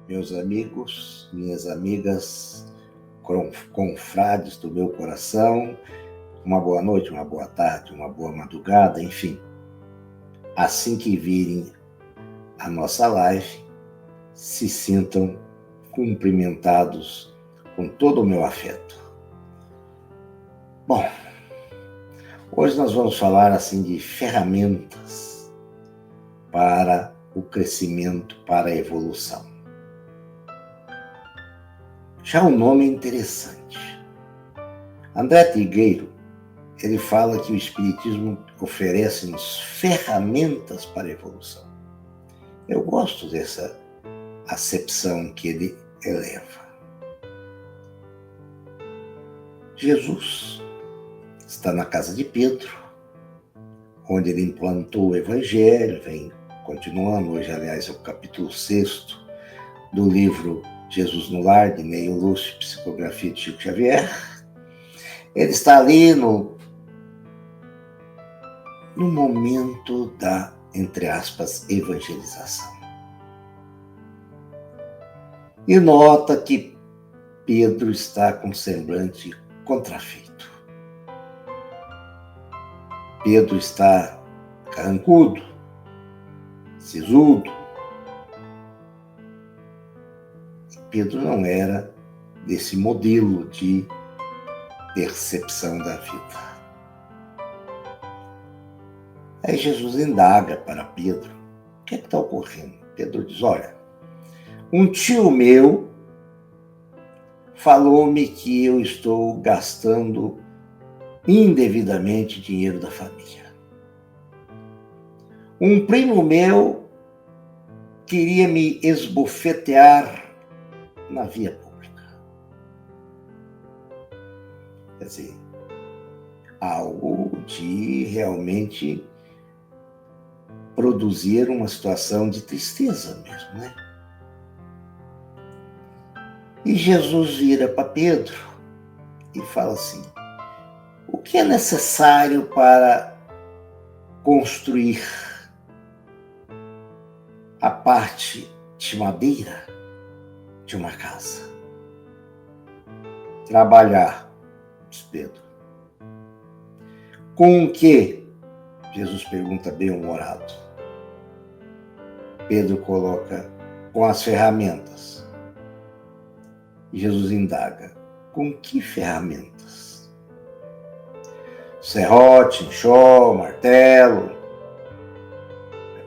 meus amigos, minhas amigas, confrades do meu coração, uma boa noite, uma boa tarde, uma boa madrugada, enfim. Assim que virem a nossa live, se sintam cumprimentados com todo o meu afeto. Bom, hoje nós vamos falar assim de ferramentas para o crescimento, para a evolução. Já o nome é interessante. André Trigueiro, ele fala que o Espiritismo oferece-nos ferramentas para a evolução. Eu gosto dessa acepção que ele eleva. Jesus está na casa de Pedro, onde ele implantou o Evangelho, vem continuando, hoje aliás é o capítulo 6 do livro Jesus no Lar, de Neio Lúcio, psicografia de Chico Xavier. Ele está ali no momento da, entre aspas, evangelização. E nota que Pedro está com semblante contrafeito. Pedro está carrancudo, sisudo. Pedro não era desse modelo de percepção da vida. Aí Jesus indaga para Pedro, o que é que está ocorrendo? Pedro diz, olha, um tio meu falou-me que eu estou gastando indevidamente dinheiro da família. Um primo meu queria me esbofetear na via pública. Quer dizer, algo de realmente produzir uma situação de tristeza mesmo, né? E Jesus vira para Pedro e fala assim, o que é necessário para construir a parte de madeira de uma casa? Trabalhar, diz Pedro. Com o que? Jesus pergunta bem-humorado. Pedro coloca com as ferramentas. E Jesus indaga, com que ferramentas? Serrote, enxó, martelo.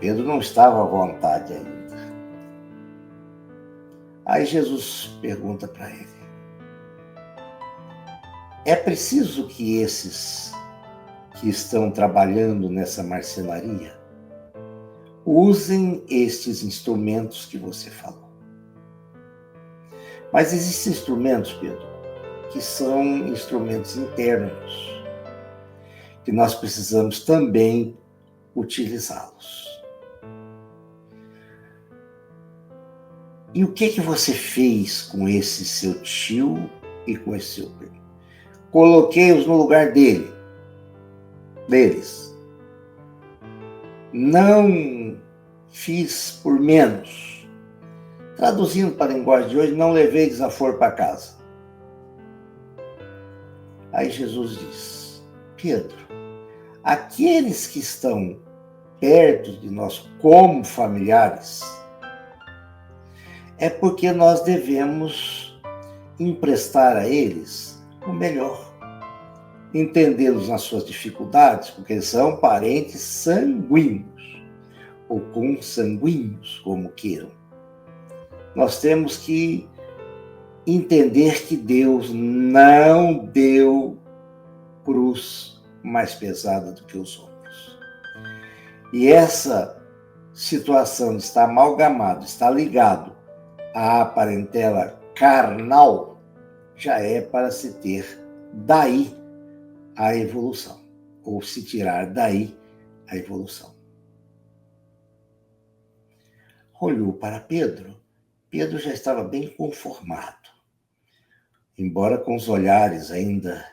Pedro não estava à vontade ainda. Aí Jesus pergunta para ele, é preciso que esses que estão trabalhando nessa marcenaria usem estes instrumentos que você falou. Mas existem instrumentos, Pedro, que são instrumentos internos, que nós precisamos também utilizá-los. E o que você fez com esse seu tio e com esse seu primo? Coloquei-os no lugar deles. Não fiz por menos. Traduzindo para a linguagem de hoje, não levei desaforo para casa. Aí Jesus diz, Pedro, aqueles que estão perto de nós como familiares, é porque nós devemos emprestar a eles o melhor. Entendê-los nas suas dificuldades, porque eles são parentes sanguíneos, ou consanguíneos, como queiram. Nós temos que entender que Deus não deu cruz mais pesada do que os outros. E essa situação de estar amalgamado, estar ligado à parentela carnal, já é para se ter daí a evolução, ou se tirar daí a evolução. Olhou para Pedro. Pedro já estava bem conformado, embora com os olhares ainda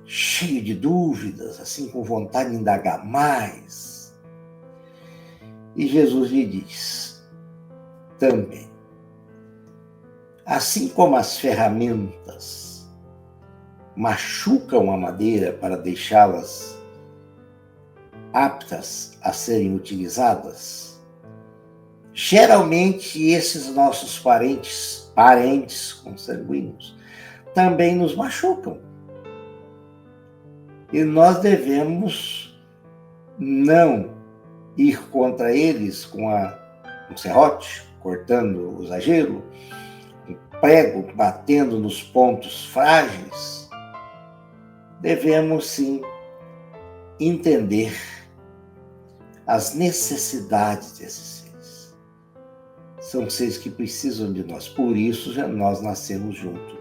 cheios de dúvidas, assim com vontade de indagar mais. E Jesus lhe diz também, Assim como as ferramentas machucam a madeira para deixá-las aptas a serem utilizadas, geralmente esses nossos parentes consanguíneos, também nos machucam. E nós devemos não ir contra eles com um serrote, cortando o exagero, um prego batendo nos pontos frágeis. Devemos, sim, entender as necessidades desses seres. São seres que precisam de nós, por isso nós nascemos junto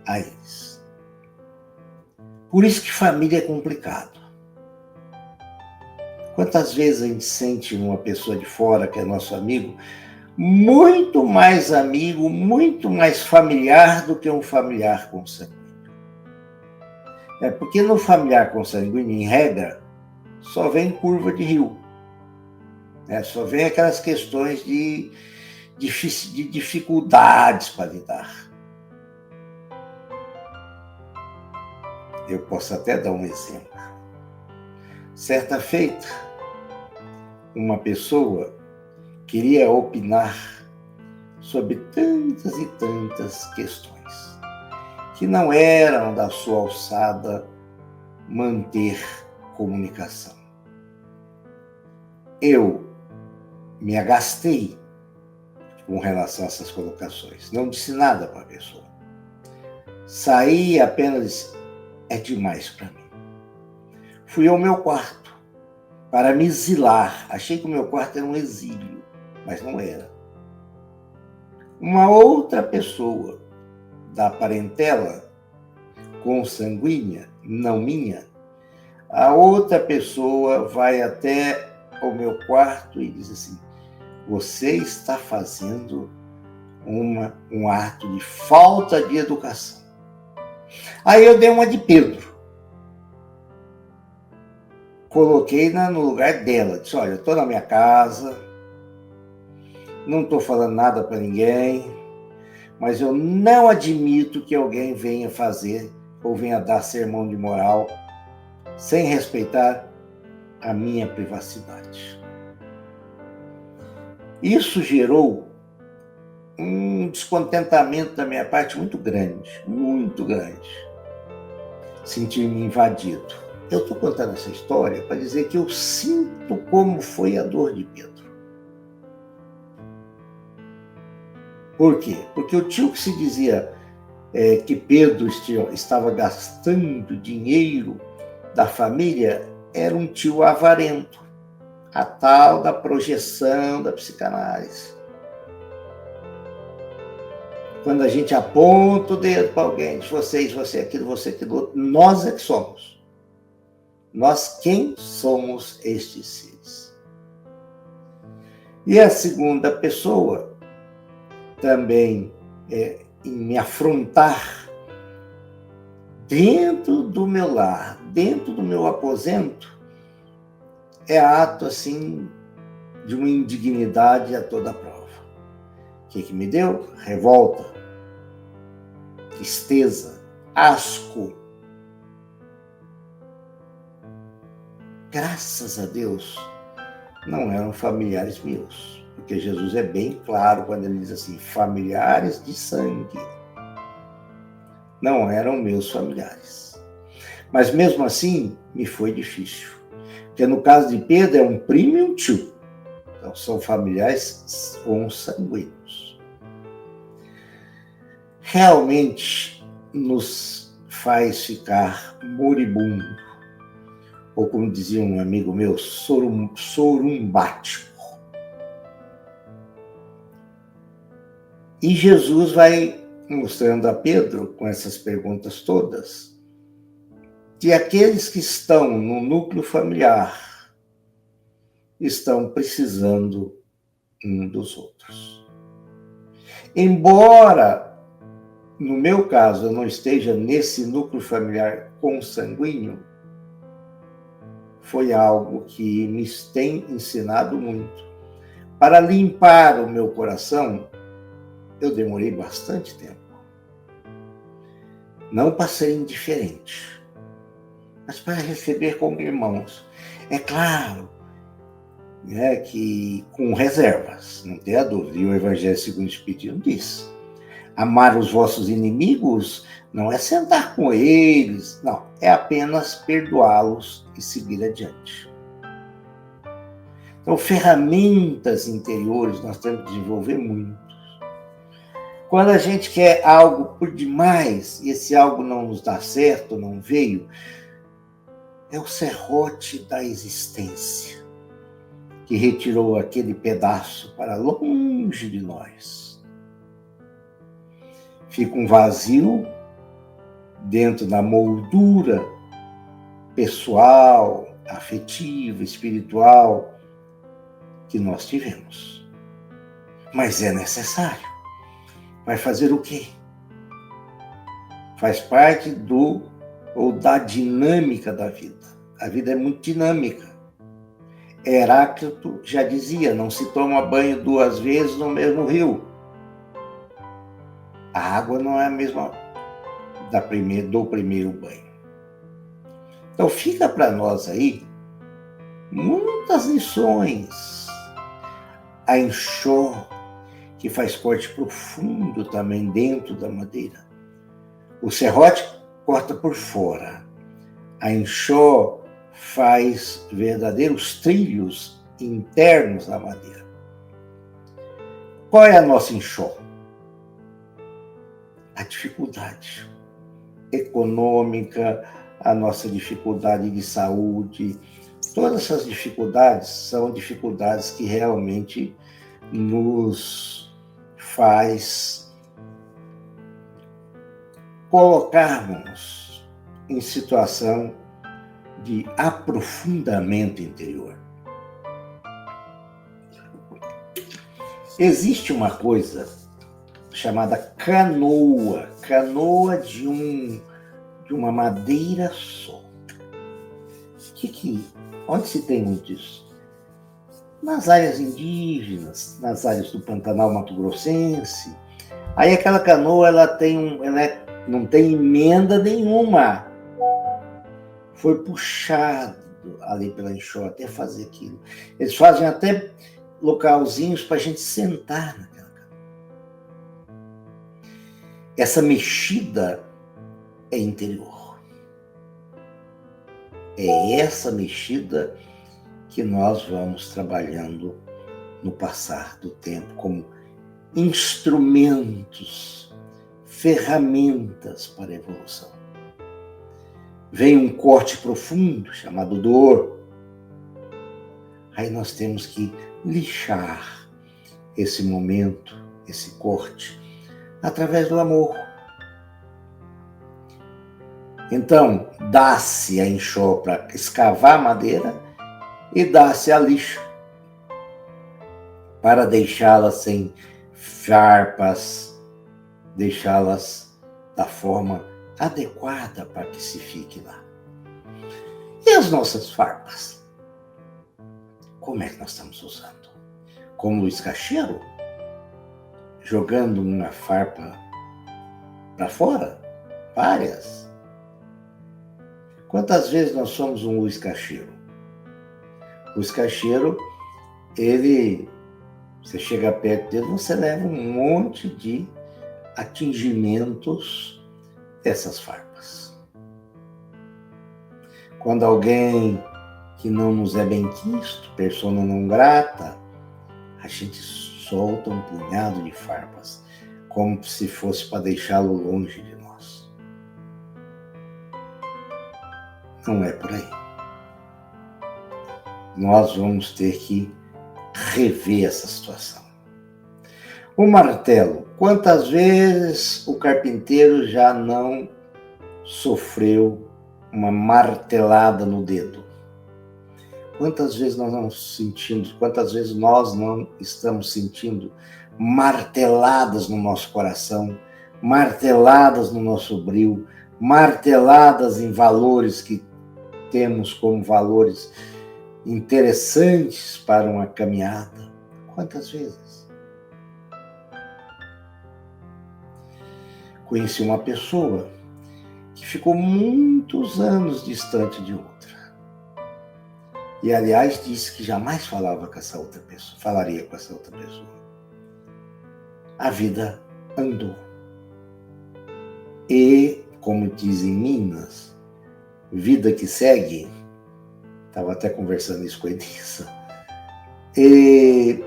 a eles. Por isso que família é complicado. Quantas vezes a gente sente uma pessoa de fora, que é nosso amigo, muito mais amigo, muito mais familiar do que um familiar consanguíneo. Porque no familiar consanguíneo, em regra, só vem curva de rio. Só vem aquelas questões de dificuldades para lidar. Eu posso até dar um exemplo. Certa feita, uma pessoa queria opinar sobre tantas e tantas questões que não eram da sua alçada manter comunicação. Eu me agastei com relação a essas colocações. Não disse nada para a pessoa. Saí apenas, é demais para mim. Fui ao meu quarto para me exilar. Achei que o meu quarto era um exílio, mas não era. Uma outra pessoa da parentela consanguínea, não minha, a outra pessoa vai até o meu quarto e diz assim: você está fazendo um ato de falta de educação. Aí eu dei uma de Pedro. Coloquei no lugar dela. Disse: olha, eu estou na minha casa, não estou falando nada para ninguém, mas eu não admito que alguém venha fazer ou venha dar sermão de moral sem respeitar a minha privacidade. Isso gerou um descontentamento da minha parte muito grande, muito grande. Sentir-me invadido. Eu estou contando essa história para dizer que eu sinto como foi a dor de Pedro. Por quê? Porque o tio que se dizia que Pedro estava gastando dinheiro da família era um tio avarento, a tal da projeção da psicanálise. Quando a gente aponta o dedo para alguém, diz você aquilo, outro, nós é que somos. Nós quem somos estes seres? E a segunda pessoa, também em me afrontar dentro do meu lar, dentro do meu aposento, é ato, assim, de uma indignidade a toda prova. O que me deu? Revolta, tristeza, asco. Graças a Deus, não eram familiares meus, porque Jesus é bem claro quando ele diz assim, familiares de sangue. Não eram meus familiares. Mas mesmo assim, me foi difícil. Porque no caso de Pedro, é um primo e um tio. Então, são familiares consanguíneos. Realmente nos faz ficar moribundo. Ou como dizia um amigo meu, sorumbático. E Jesus vai mostrando a Pedro, com essas perguntas todas, que aqueles que estão no núcleo familiar estão precisando um dos outros. Embora, no meu caso, eu não esteja nesse núcleo familiar consanguíneo, foi algo que me tem ensinado muito. Para limpar o meu coração, eu demorei bastante tempo. Não para ser indiferente, mas para receber como irmãos. É claro, né, que com reservas, não tenha dúvida. E o Evangelho segundo o Espiritismo diz: amar os vossos inimigos não é sentar com eles, não, é apenas perdoá-los e seguir adiante. Então, ferramentas interiores nós temos que desenvolver muito. Quando a gente quer algo por demais e esse algo não nos dá certo, não veio, é o serrote da existência que retirou aquele pedaço para longe de nós. Fica um vazio dentro da moldura pessoal, afetiva, espiritual que nós tivemos. Mas é necessário. Vai fazer o quê? Faz parte da dinâmica da vida. A vida é muito dinâmica. Heráclito já dizia: não se toma banho 2 vezes no mesmo rio. A água não é a mesma do primeiro banho. Então fica para nós aí muitas lições. A enxó, que faz corte profundo também dentro da madeira. O serrote corta por fora. A enxó faz verdadeiros trilhos internos na madeira. Qual é a nossa enxó? A dificuldade econômica, a nossa dificuldade de saúde. Todas essas dificuldades são dificuldades que realmente nos faz colocarmos em situação de aprofundamento interior. Existe uma coisa chamada canoa de uma madeira só. Onde se tem muito isso? Nas áreas indígenas, nas áreas do Pantanal Mato Grossense. Aí aquela canoa não tem emenda nenhuma. Foi puxado ali pela enxó até fazer aquilo. Eles fazem até localzinhos para a gente sentar naquela canoa. Essa mexida é interior. É essa mexida que nós vamos trabalhando no passar do tempo como instrumentos, ferramentas para a evolução. Vem um corte profundo, chamado dor. Aí nós temos que lixar esse momento, esse corte, através do amor. Então, dá-se a enxó para escavar a madeira e dá-se a lixa para deixá-las sem farpas, deixá-las da forma adequada para que se fique lá. E as nossas farpas? Como é que nós estamos usando? Como Luiz Caixeiro? Jogando uma farpa para fora? Várias. Quantas vezes nós somos um Luiz Caixeiro? Luiz Caixeiro, você chega perto dele, você leva um monte de atingimentos dessas farpas. Quando alguém que não nos é bem quisto, persona não grata, a gente solta um punhado de farpas, como se fosse para deixá-lo longe de nós. Não é por aí. Nós vamos ter que rever essa situação. O martelo. Quantas vezes o carpinteiro já não sofreu uma martelada no dedo? Quantas vezes nós não estamos sentindo marteladas no nosso coração, marteladas no nosso bril, marteladas em valores que temos como valores interessantes para uma caminhada? Quantas vezes? conheci uma pessoa que ficou muitos anos distante de outra. E, aliás, disse que jamais falaria com essa outra pessoa. A vida andou. E, como diz em Minas, vida que segue, estava até conversando isso com a Edissa, e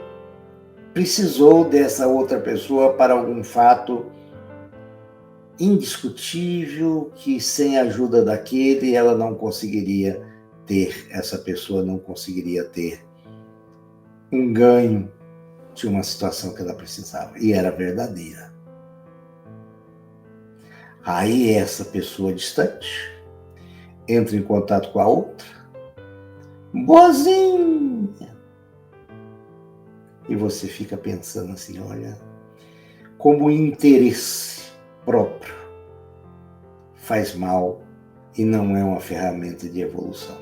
precisou dessa outra pessoa para algum fato indiscutível que sem a ajuda daquele ela não conseguiria ter, essa pessoa não conseguiria ter um ganho de uma situação que ela precisava, e era verdadeira. Aí essa pessoa distante entra em contato com a outra, boazinha, e você fica pensando assim, olha, como o interesse próprio faz mal e não é uma ferramenta de evolução.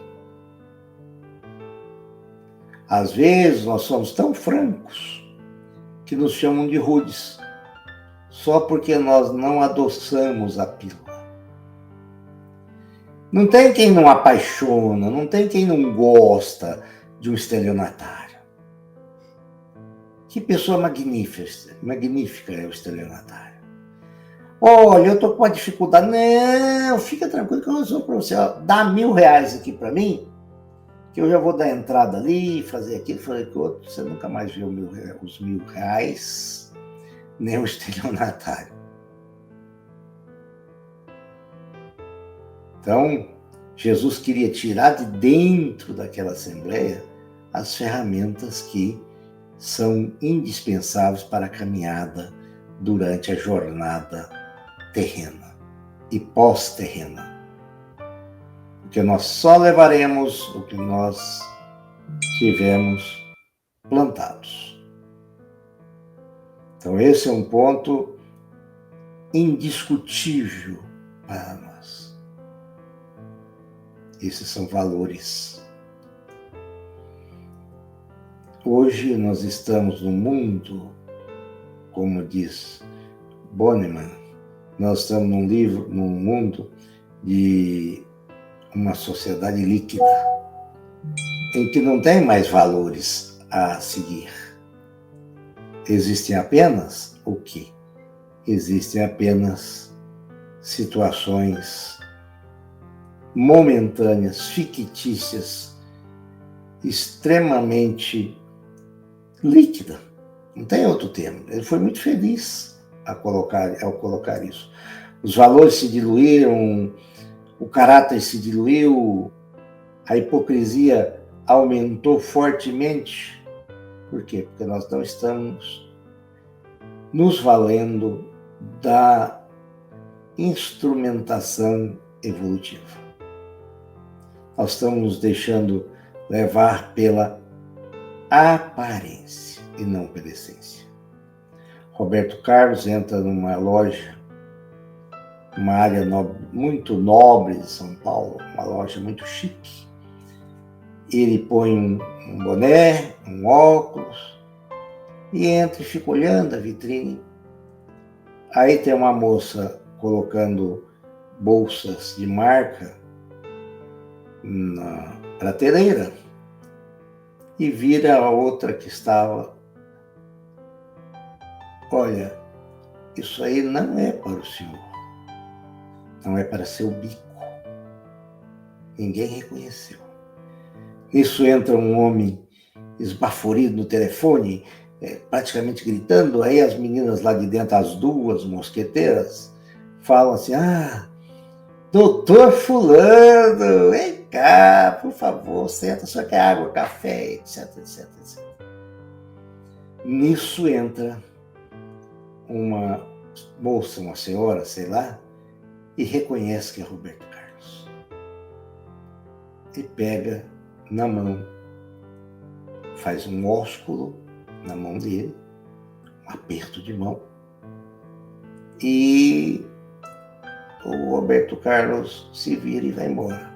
Às vezes nós somos tão francos que nos chamam de rudes, só porque nós não adoçamos a pílula. Não tem quem não apaixona, não tem quem não gosta de um estelionatário. Que pessoa magnífica é o estelionatário. Olha, eu estou com uma dificuldade. Não, fica tranquilo que eu resolvo para você. Dá R$1.000 aqui para mim, que eu já vou dar entrada ali, fazer aquilo. Falei que outro, você nunca mais viu os R$1.000, nem o estelionatário. Então, Jesus queria tirar de dentro daquela assembleia as ferramentas que são indispensáveis para a caminhada durante a jornada terrena e pós-terrena. Porque nós só levaremos o que nós tivermos plantados. Então, esse é um ponto indiscutível para nós. Esses são valores. Hoje nós estamos num mundo, como diz Bonneman, nós estamos num mundo de uma sociedade líquida, em que não tem mais valores a seguir. Existem apenas o quê? Existem apenas situações momentâneas, fictícias, extremamente líquida. Não tem outro termo. Ele foi muito feliz ao colocar isso. Os valores se diluíram, o caráter se diluiu, a hipocrisia aumentou fortemente. Por quê? Porque nós não estamos nos valendo da instrumentação evolutiva. Nós estamos nos deixando levar pela aparência e não pela essência. Roberto Carlos entra numa loja, uma área muito nobre de São Paulo, uma loja muito chique. Ele põe um boné, um óculos, e entra e fica olhando a vitrine. Aí tem uma moça colocando bolsas de marca na prateleira e vira a outra que estava: olha, isso aí não é para o senhor, não é para seu bico. Ninguém reconheceu. Nisso entra um homem esbaforido no telefone, praticamente gritando. Aí as meninas lá de dentro, as duas mosqueteiras, falam assim: ah, doutor fulano, vem cá, por favor, senta, só quer água, café, etc, etc, etc. Nisso entra uma moça, uma senhora, sei lá, e reconhece que é Roberto Carlos. E pega na mão, faz um ósculo na mão dele, um aperto de mão, e o Roberto Carlos se vira e vai embora.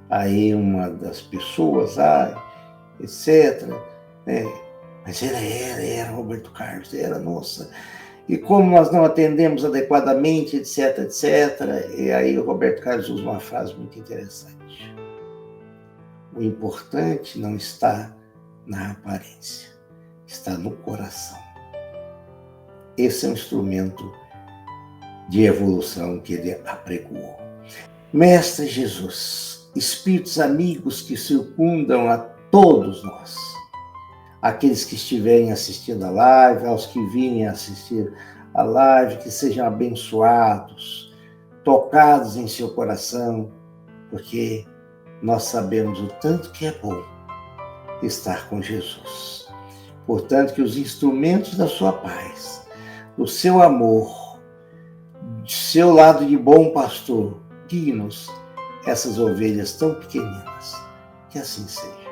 Aí uma das pessoas, etc., né? Mas ele era Roberto Carlos, era, nossa, e como nós não atendemos adequadamente, etc, etc. E aí o Roberto Carlos usa uma frase muito interessante. O importante não está na aparência, está no coração. Esse é um instrumento de evolução que ele apregoou. Mestre Jesus, espíritos amigos que circundam a todos nós, aqueles que estiverem assistindo a live, aos que virem assistir a live, que sejam abençoados, tocados em seu coração, porque nós sabemos o tanto que é bom estar com Jesus. Portanto, que os instrumentos da sua paz, do seu amor, do seu lado de bom pastor, guie-nos essas ovelhas tão pequeninas. Que assim seja.